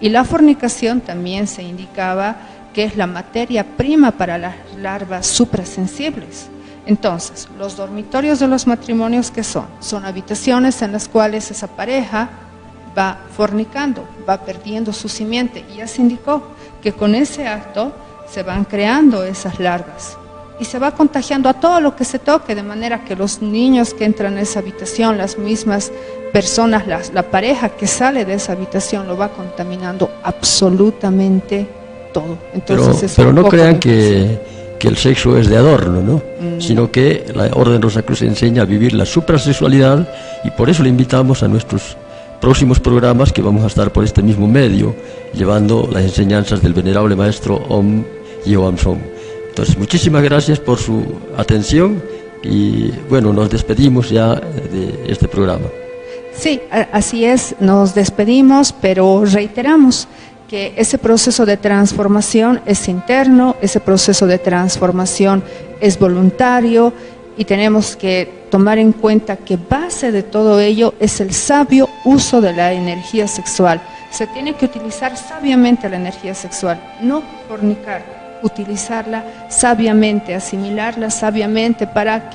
Y la fornicación también se indicaba que es la materia prima para las larvas suprasensibles. Entonces, los dormitorios de los matrimonios, ¿qué son? Son habitaciones en las cuales esa pareja va fornicando, va perdiendo su simiente, y ya se indicó que con ese acto se van creando esas larvas y se va contagiando a todo lo que se toque, de manera que los niños que entran a esa habitación, las mismas personas, la pareja que sale de esa habitación, lo va contaminando absolutamente todo. Entonces, pero no crean que el sexo es de adorno, ¿no? Sino que la Orden Rosacruz enseña a vivir la suprasexualidad, y por eso le invitamos a nuestros próximos programas, que vamos a estar por este mismo medio, llevando las enseñanzas del venerable maestro Om Yeoam Som. Entonces, muchísimas gracias por su atención, y bueno, nos despedimos ya de este programa. Sí, así es, nos despedimos, pero reiteramos que ese proceso de transformación es interno, ese proceso de transformación es voluntario, y tenemos que tomar en cuenta que base de todo ello es el sabio uso de la energía sexual. Se tiene que utilizar sabiamente la energía sexual, no fornicar, utilizarla sabiamente, asimilarla sabiamente para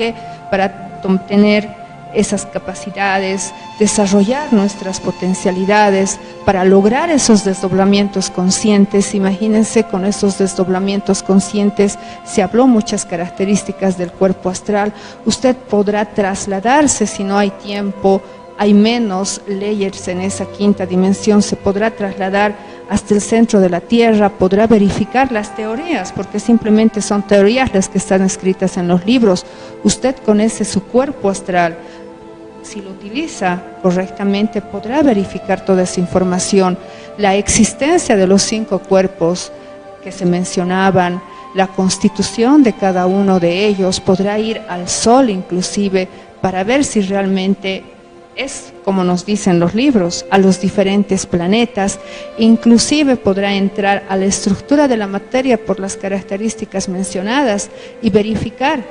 tener esas capacidades, desarrollar nuestras potencialidades para lograr esos desdoblamientos conscientes. Imagínense, con esos desdoblamientos conscientes se habló muchas características del cuerpo astral. Usted podrá trasladarse, si no hay tiempo, hay menos layers en esa quinta dimensión, se podrá trasladar hasta el centro de la Tierra, podrá verificar las teorías, porque simplemente son teorías las que están escritas en los libros. Usted con su cuerpo astral, si lo utiliza correctamente, podrá verificar toda esa información. La existencia de los 5 cuerpos que se mencionaban, la constitución de cada uno de ellos, podrá ir al Sol inclusive para ver si realmente es como nos dicen los libros, a los diferentes planetas. Inclusive podrá entrar a la estructura de la materia por las características mencionadas y verificar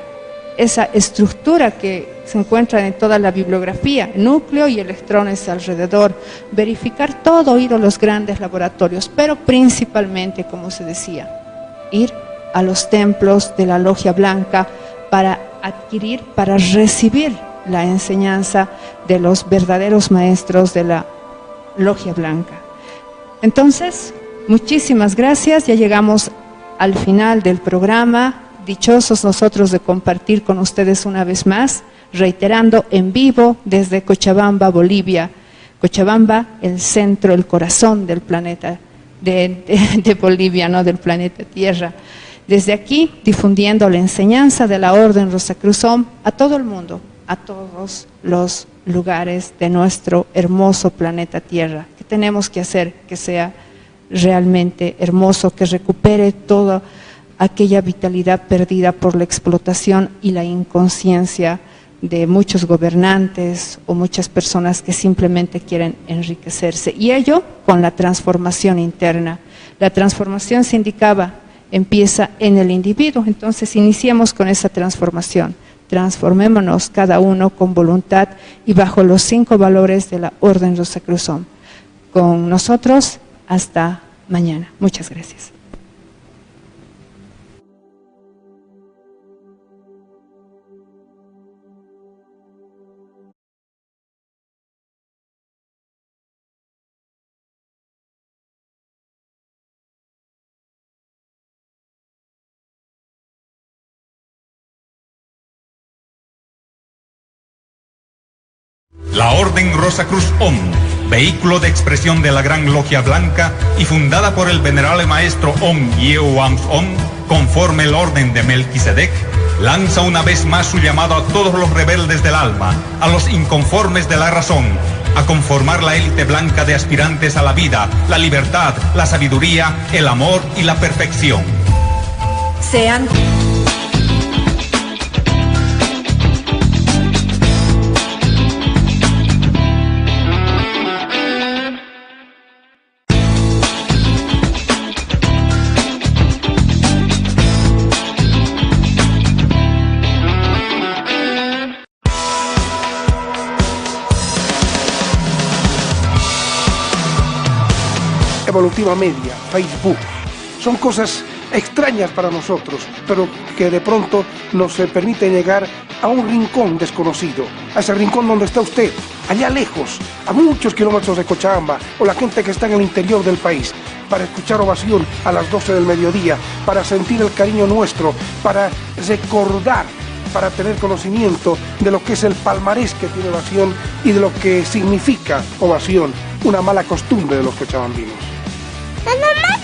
esa estructura que se encuentra en toda la bibliografía, núcleo y electrones alrededor, verificar todo, ir a los grandes laboratorios, pero principalmente, como se decía, ir a los templos de la Logia Blanca para adquirir, para recibir la enseñanza de los verdaderos maestros de la Logia Blanca. Entonces, muchísimas gracias, ya llegamos al final del programa. Dichosos nosotros de compartir con ustedes una vez más. reiterando, en vivo desde Cochabamba, Bolivia. Cochabamba, el centro, el corazón del planeta, de Bolivia, no del planeta Tierra. Desde aquí, difundiendo la enseñanza de la Orden Rosacruz-OM a todo el mundo, a todos los lugares de nuestro hermoso planeta Tierra. ¿Qué tenemos que hacer que sea realmente hermoso, que recupere toda aquella vitalidad perdida por la explotación y la inconsciencia de muchos gobernantes o muchas personas que simplemente quieren enriquecerse? Y ello con la transformación interna. La transformación, se indicaba, empieza en el individuo. Entonces iniciemos con esa transformación. Transformémonos cada uno con voluntad y bajo los 5 valores de la Orden Rosacruz-OM. Con nosotros hasta mañana. Muchas gracias. La Orden Rosacruz-OM, vehículo de expresión de la Gran Logia Blanca y fundada por el venerable maestro Om Yeowang Om, conforme el orden de Melquisedec, lanza una vez más su llamado a todos los rebeldes del alma, a los inconformes de la razón, a conformar la élite blanca de aspirantes a la vida, la libertad, la sabiduría, el amor y la perfección. Sean Evolutiva Media, Facebook, son cosas extrañas para nosotros, pero que de pronto nos permite llegar a un rincón desconocido, a ese rincón donde está usted, allá lejos, a muchos kilómetros de Cochabamba, o la gente que está en el interior del país, para escuchar ovación a las 12 del mediodía, para sentir el cariño nuestro, para recordar, para tener conocimiento de lo que es el palmarés que tiene Ovación y de lo que significa Ovación, una mala costumbre de los cochabambinos. ¡Mamá!